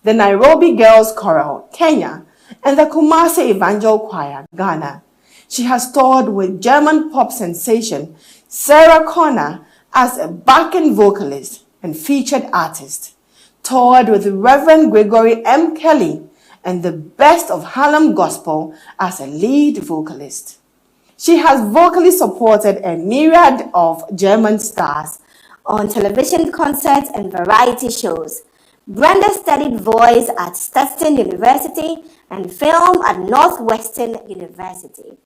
the Nairobi Girls Chorale, Kenya, and the Kumasi Evangel Choir, Ghana. She has toured with German pop sensation Sarah Connor as a backing vocalist and featured artist, toured with Reverend Gregory M. Kelly and the Best of Harlem Gospel as a lead vocalist. She has vocally supported a myriad of German stars on television concerts and variety shows. Brenda studied voice at Stetson University and film at Northwestern University.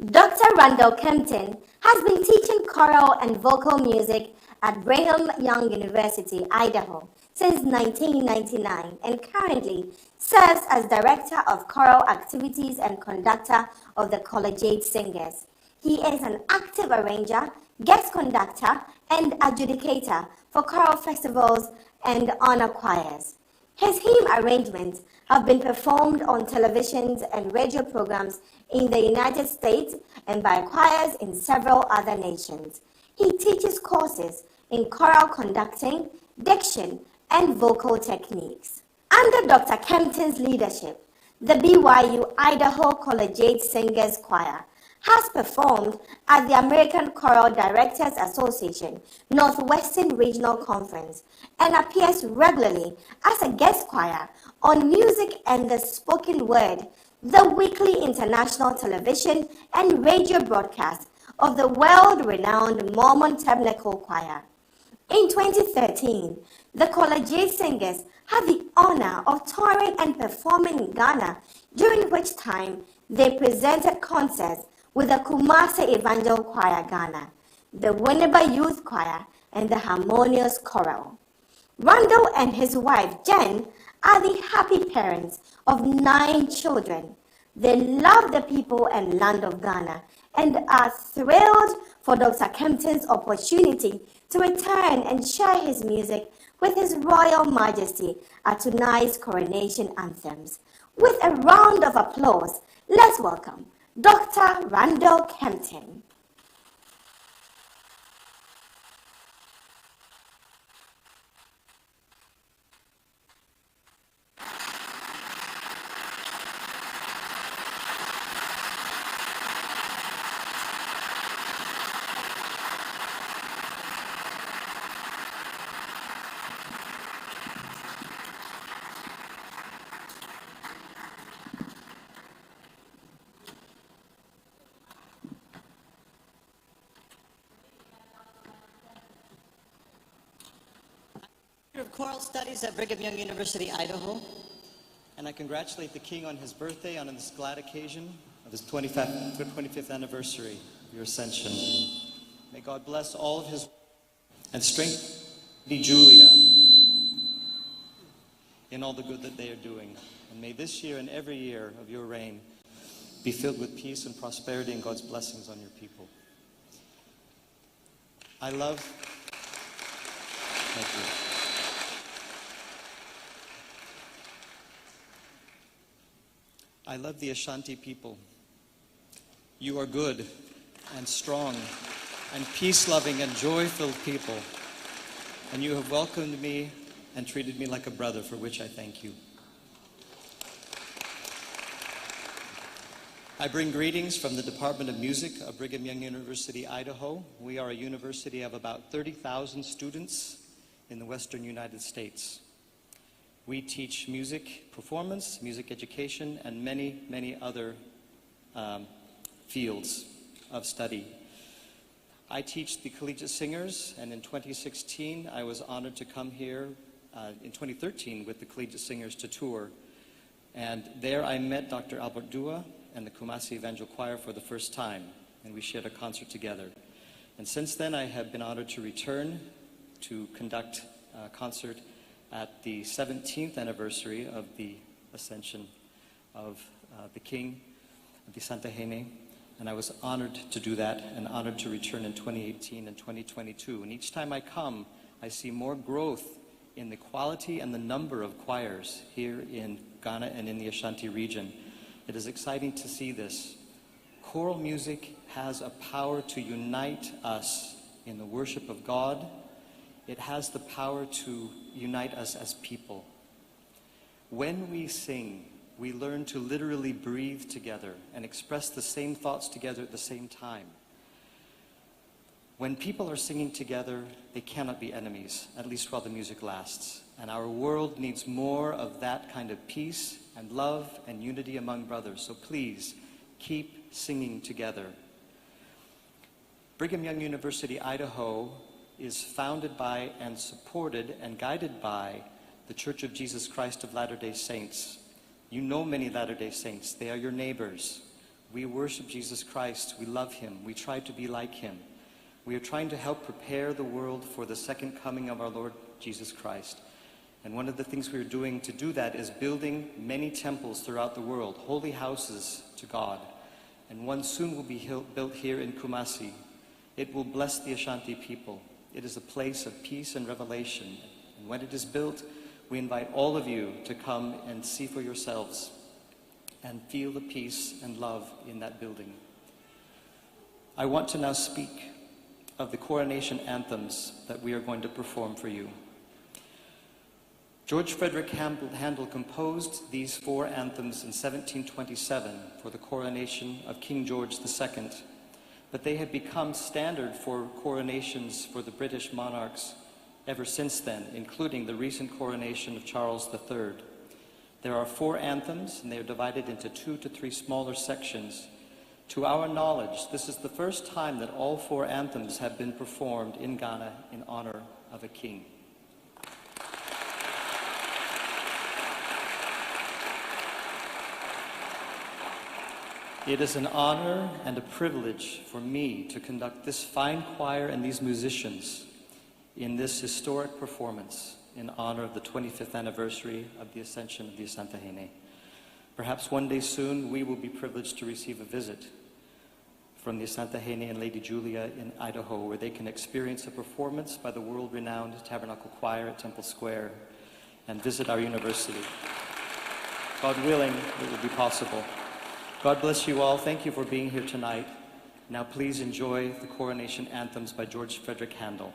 Dr. Randall Kempton has been teaching choral and vocal music at Brigham Young University, Idaho, since 1999 and currently serves as Director of Choral Activities and Conductor of the Collegiate Singers. He is an active arranger, guest conductor, and adjudicator for choral festivals and honor choirs. His hymn arrangements have been performed on television and radio programs in the United States and by choirs in several other nations. He teaches courses in choral conducting, diction, and vocal techniques. Under Dr. Kempton's leadership, the BYU Idaho Collegiate Singers Choir has performed at the American Choral Directors Association Northwestern Regional Conference and appears regularly as a guest choir on Music and the Spoken Word, the weekly international television and radio broadcast of the world-renowned Mormon Tabernacle Choir. In 2013, the Collegiate Singers had the honor of touring and performing in Ghana, during which time they presented concerts with the Kumasi Evangel Choir Ghana, the Winneba Youth Choir, and the Harmonious Chorale. Randall and his wife Jen are the happy parents of 9 children. They love the people and land of Ghana and are thrilled for Dr. Kempton's opportunity to return and share his music with His Royal Majesty at tonight's Coronation Anthems. With a round of applause, let's welcome Dr. Randall Kempton. Of Choral Studies at Brigham Young University, Idaho. And I congratulate the King on his birthday, on this glad occasion of his 25th anniversary of your ascension. May God bless all of his and strengthen Lady Julia in all the good that they are doing. And may this year and every year of your reign be filled with peace and prosperity and God's blessings on your people. Thank you. I love the Ashanti people. You are good and strong and peace-loving and joy-filled people. And you have welcomed me and treated me like a brother, for which I thank you. I bring greetings from the Department of Music of Brigham Young University, Idaho. We are a university of about 30,000 students in the Western United States. We teach music performance, music education, and many, many other fields of study. I teach the collegiate singers, and in 2016, I was honored to come here in 2013 with the collegiate singers to tour. And there I met Dr. Albert Dua and the Kumasi Evangel Choir for the first time, and we shared a concert together. And since then, I have been honored to return to conduct a concert at the 17th anniversary of the Ascension of the King, the Santa Hene, and I was honored to do that and honored to return in 2018 and 2022. And each time I come, I see more growth in the quality and the number of choirs here in Ghana and in the Ashanti region. It is exciting to see this. Choral music has a power to unite us in the worship of God, It has the power to unite us as people. When we sing, we learn to literally breathe together and express the same thoughts together at the same time. When people are singing together, they cannot be enemies, at least while the music lasts. And our world needs more of that kind of peace and love and unity among brothers. So please, keep singing together. Brigham Young University, Idaho is founded by and supported and guided by the Church of Jesus Christ of Latter-day Saints. You know many Latter-day Saints. They are your neighbors. We worship Jesus Christ. We love him. We try to be like him. We are trying to help prepare the world for the second coming of our Lord Jesus Christ. And one of the things we are doing to do that is building many temples throughout the world, holy houses to God. And one soon will be built here in Kumasi. It will bless the Ashanti people. It is a place of peace and revelation. And when it is built, we invite all of you to come and see for yourselves and feel the peace and love in that building. I want to now speak of the coronation anthems that we are going to perform for you. George Frederick Handel composed these 4 anthems in 1727 for the coronation of King George II, but they have become standard for coronations for the British monarchs ever since then, including the recent coronation of Charles III. There are 4 anthems, and they are divided into 2 to 3 smaller sections. To our knowledge, this is the first time that all 4 anthems have been performed in Ghana in honor of a king. It is an honor and a privilege for me to conduct this fine choir and these musicians in this historic performance in honor of the 25th anniversary of the Ascension of the Asantehene. Perhaps one day soon we will be privileged to receive a visit from the Asantehene and Lady Julia in Idaho, where they can experience a performance by the world-renowned Tabernacle Choir at Temple Square and visit our university. God willing, it will be possible. God bless you all. Thank you for being here tonight. Now please enjoy the coronation anthems by George Frederick Handel.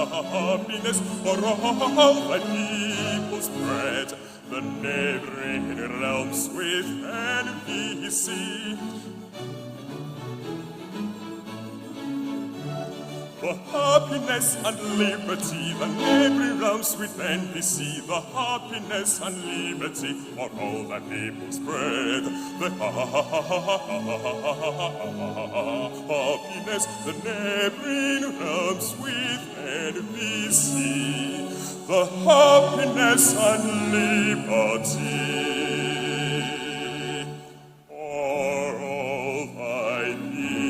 Happiness for all thy people spread, the neighboring realms with envy see. The happiness and liberty, the neighboring realms with envy see. The happiness and liberty for all thy people spread. The happiness, the neighboring realms with envy see. The happiness and liberty for all thy people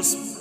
spread.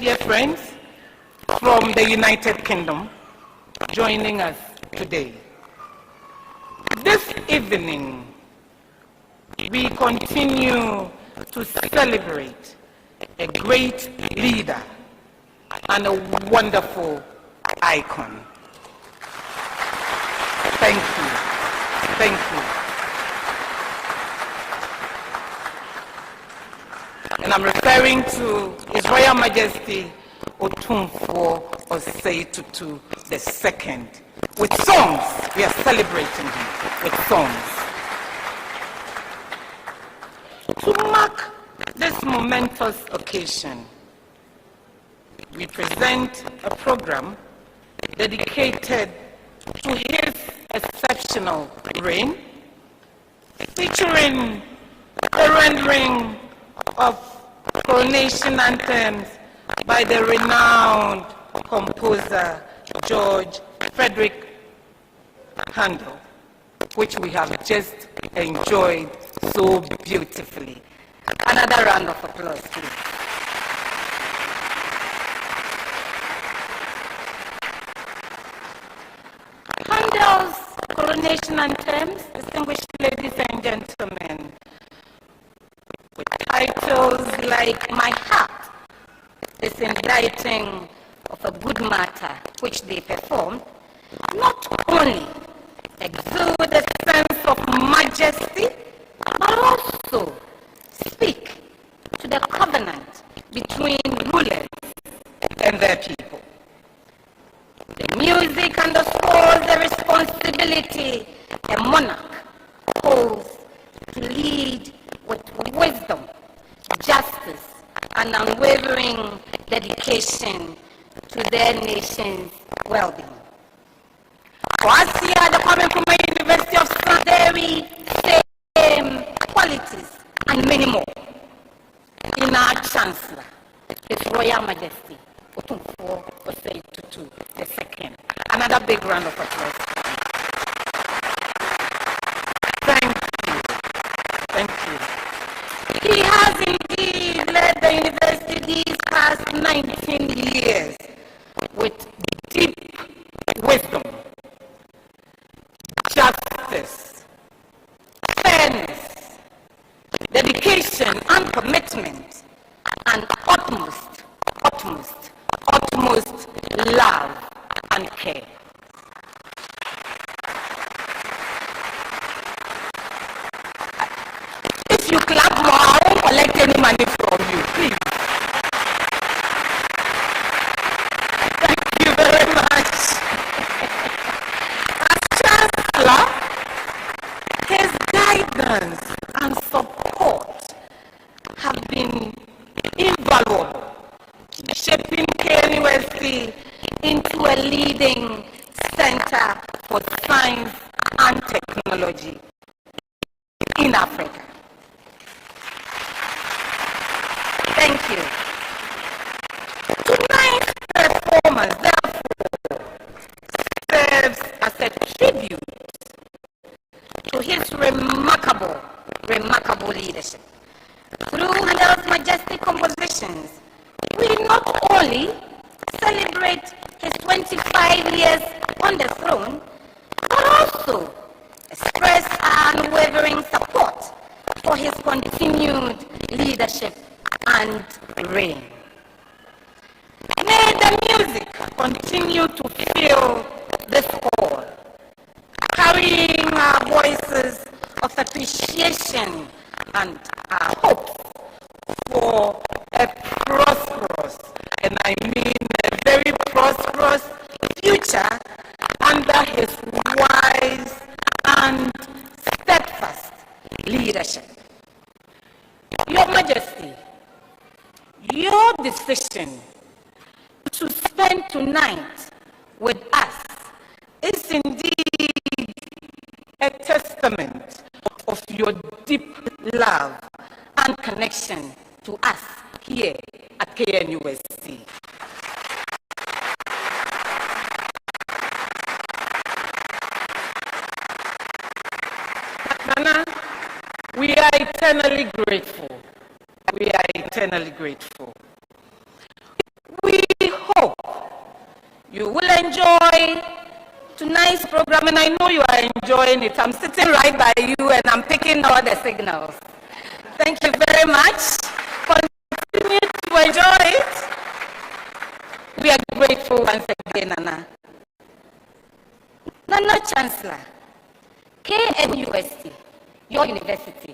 Dear friends from the United Kingdom joining us today. This evening, we continue to celebrate a great leader and a wonderful icon. Thank you. Thank you. And I'm referring to His Royal Majesty Otumfuo Tutu II. With songs, we are celebrating him with songs. To mark this momentous occasion, we present a program dedicated to his exceptional reign, featuring a rendering of Coronation anthems by the renowned composer George Frederick Handel, which we have just enjoyed so beautifully. Another round of applause, please. Handel's Coronation Anthems, distinguished ladies and gentlemen, with titles like My Heart is Inditing of a Good Matter, which they performed, not only exude a sense of majesty, but also speak to the covenant between rulers and their people. The music underscores the responsibility a monarch holds to lead with wisdom, justice, and unwavering dedication to their nation's well-being. For us here at the Opemsuo University of St. Very same qualities and many more. In our Chancellor, His Royal Majesty, Otumfuo the second. Another big round of applause. Thank you. Thank you. He has indeed led the university these past 19 years with deep wisdom, justice, fairness, dedication and commitment, and utmost love and care. If you clap more, I won't collect any money from you, please. Thank you very much. As Chancellor, his guidance and support have been invaluable, shaping KNUST into a leading center for science and technology in Africa. Thank you. Tonight's performance, therefore, serves as a tribute to his remarkable leadership. Through Handel's majestic compositions, we not only celebrate his 25 years on the throne, but also express our unwavering support for his continued leadership and reign. May the music continue to fill this hall, carrying our voices of appreciation and our hopes for a prosperous, and I mean a very prosperous future under his wise and steadfast leadership. Your Majesty, your decision to spend tonight with us is indeed a testament of your deep love and connection to us here at KNUST. Nana, we are eternally grateful. We are eternally grateful. We hope you will enjoy tonight's program, and I know you are enjoying it. I'm sitting right by you and I'm picking all the signals. Thank you very much. Continue to enjoy it. We are grateful once again, Nana. Nana Chancellor, KNUST, your university.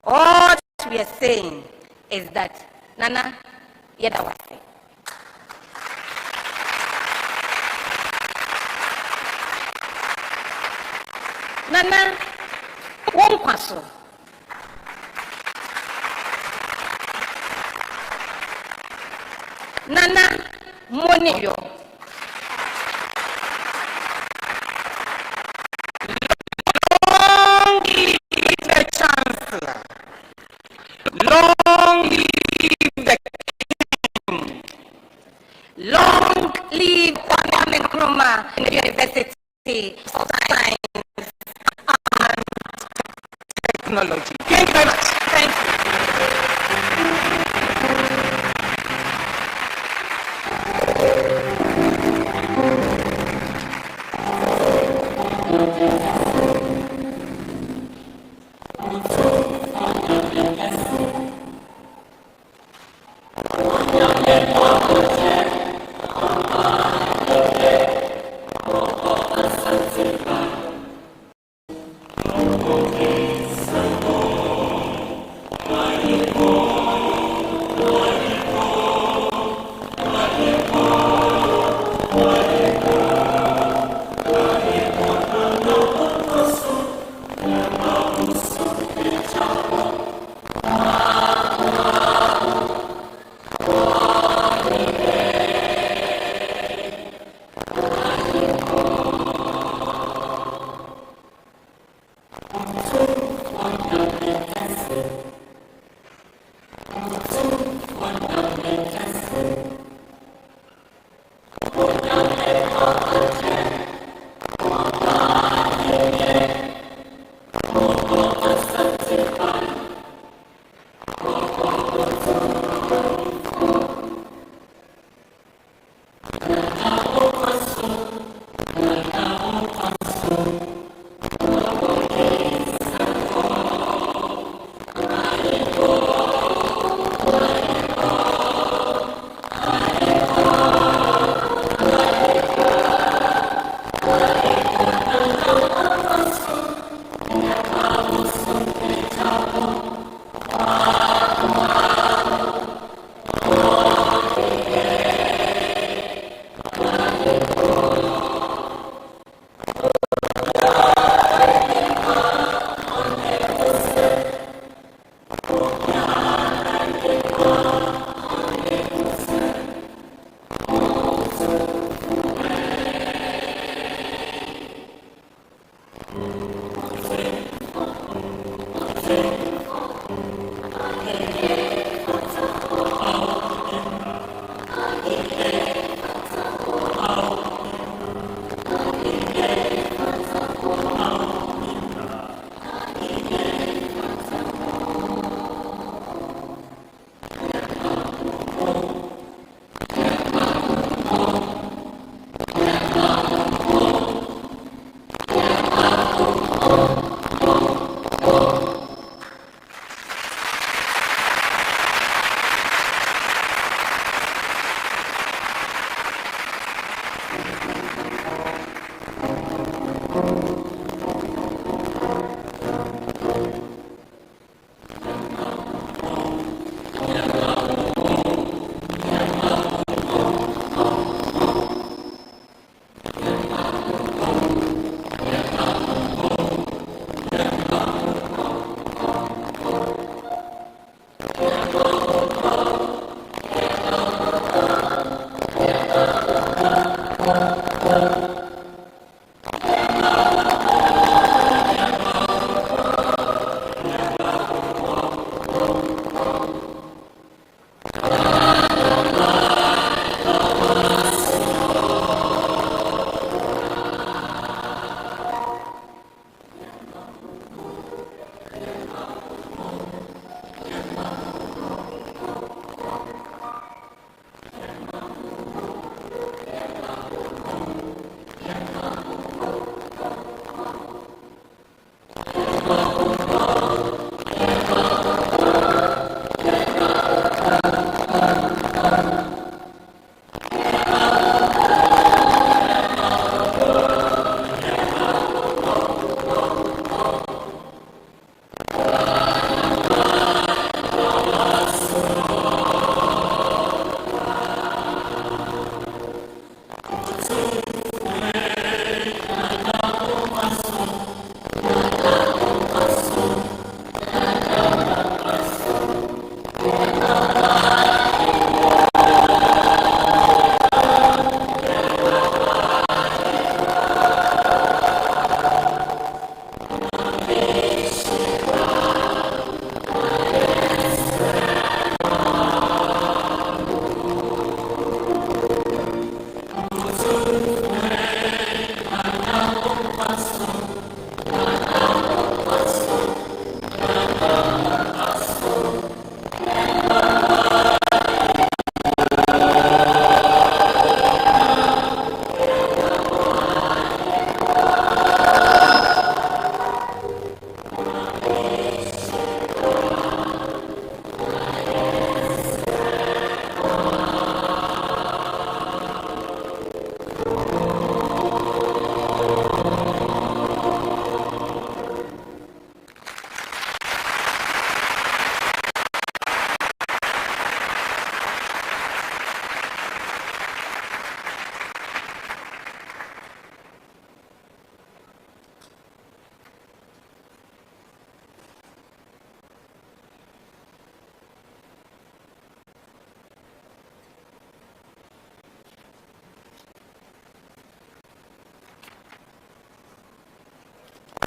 All we are saying is that, Nana, yedawase. Nana, one kwaso. Nana, money yo. Long live the Chancellor. Long live the King. university of science and technology. Thank you very much. Thank you.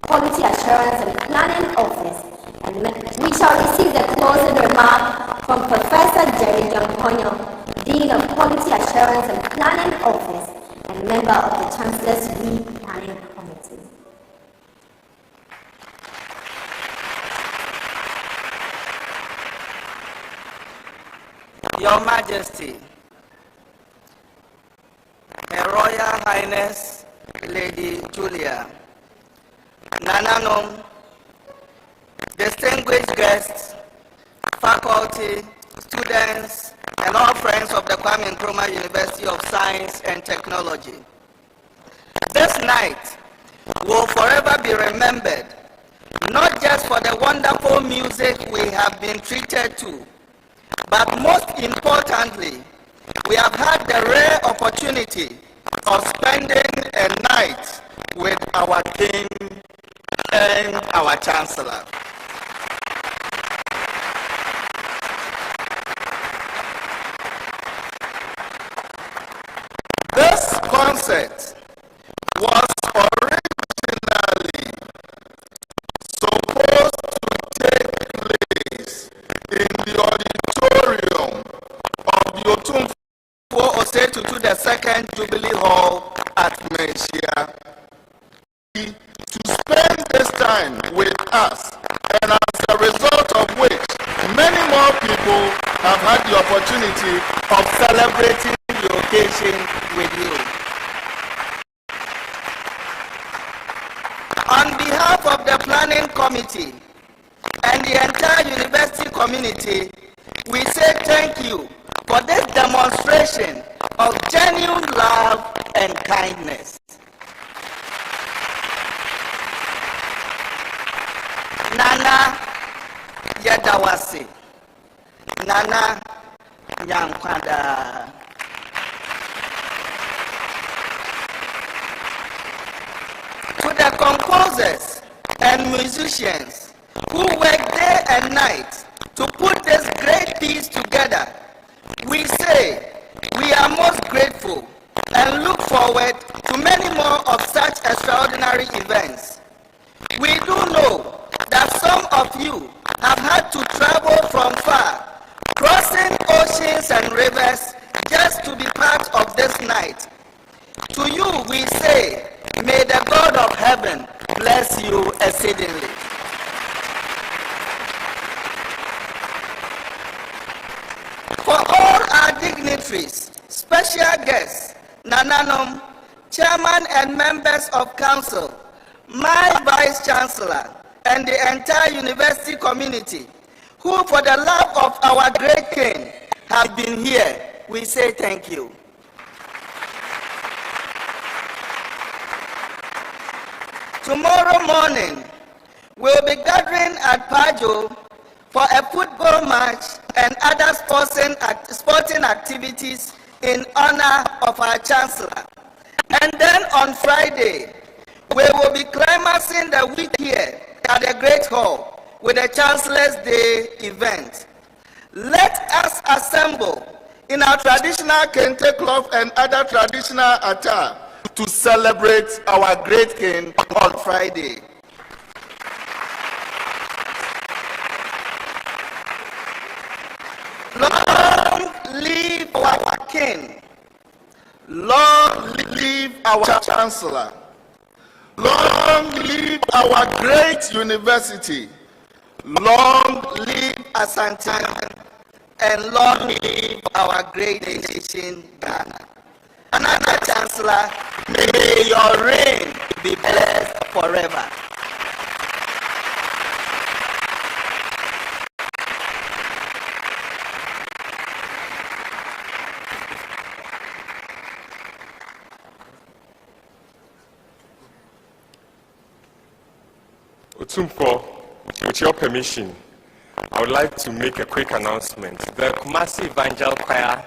Quality Assurance and Planning Office. And we shall receive the closing remark from Professor Jerry John Ponyo, Dean of Quality Assurance and Planning Office and member of the Chancellor's Planning Committee. Your Majesty, Her Royal Highness Lady Julia, Nananom, distinguished guests, faculty, students, and all friends of the Kwame Nkrumah University of Science and Technology. This night will forever be remembered, not just for the wonderful music we have been treated to, but most importantly, we have had the rare opportunity of spending a night with our King and our Chancellor. This concert was originally supposed to take place in the auditorium of the Otumfuo to the second Jubilee Hall at Menchia. To spend this time with us, and as a result of which, many more people have had the opportunity of celebrating the occasion with you. On behalf of the Planning Committee and the entire university community, we say thank you for this demonstration of genuine love and kindness. Nana Yadawasi, Nana Yankwada. To the composers and musicians who work day and night to put this great piece together, we say we are most grateful and look forward to many more of such extraordinary events. We do know that some of you have had to travel from far, crossing oceans and rivers just to be part of this night. To you we say, may the God of heaven bless you exceedingly. For all our dignitaries, special guests, Nananom, chairman and members of council, my vice chancellor, and the entire university community, who for the love of our great king have been here, we say thank you. Tomorrow morning, we'll be gathering at Pajo for a football match and other sporting activities in honor of our chancellor. And then on Friday, we will be climaxing the week here at the Great Hall with the Chancellor's Day event. Let us assemble in our traditional kente cloth and other traditional attire to celebrate our great king on Friday. Long live our king. Long live our chancellor. Long live our great university. Long live Asante, and long live our great nation, Ghana. Another Chancellor, may your reign be blessed forever. Otumfuo, with your permission, I would like to make a quick announcement. The Kumasi Evangel Choir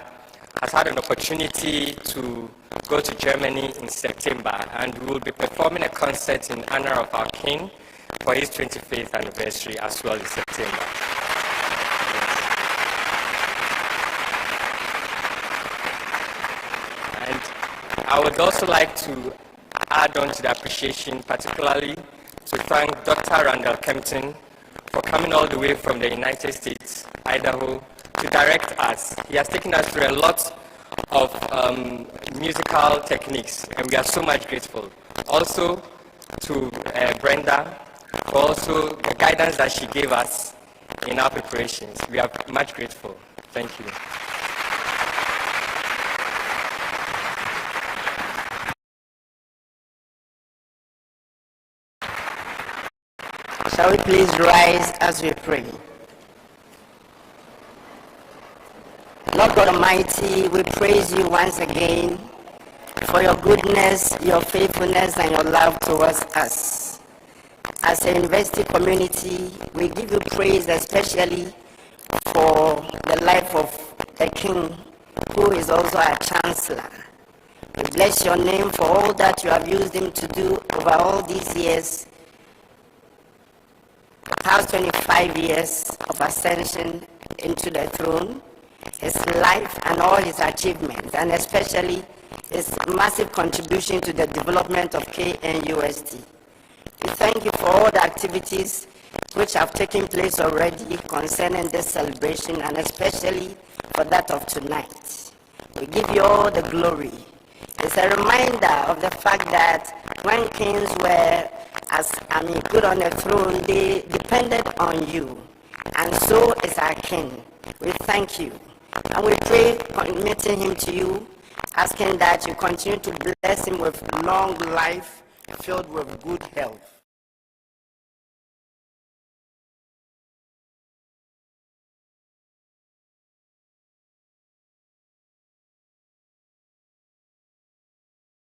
has had an opportunity to go to Germany in September, and we will be performing a concert in honor of our King for his 25th anniversary as well in September. And I would also like to add on to the appreciation, particularly to thank Dr. Randall Kempton for coming all the way from the United States, Idaho, to direct us. He has taken us through a lot of musical techniques, and we are so much grateful. Also to Brenda for also the guidance that she gave us in our preparations. We are much grateful. Thank you. Shall we please rise as we pray? Lord God Almighty, we praise you once again for your goodness, your faithfulness, and your love towards us. As a university community, we give you praise especially for the life of the King, who is also our Chancellor. We bless your name for all that you have used him to do over all these years, the past 25 years of ascension into the throne, his life and all his achievements, and especially his massive contribution to the development of KNUST. We thank you for all the activities which have taken place already concerning this celebration, and especially for that of tonight. We give you all the glory. It's a reminder of the fact that when kings were put on the throne, they depended on you. And so is our King. We thank you. And we pray, committing him to you, asking that you continue to bless him with long life filled with good health.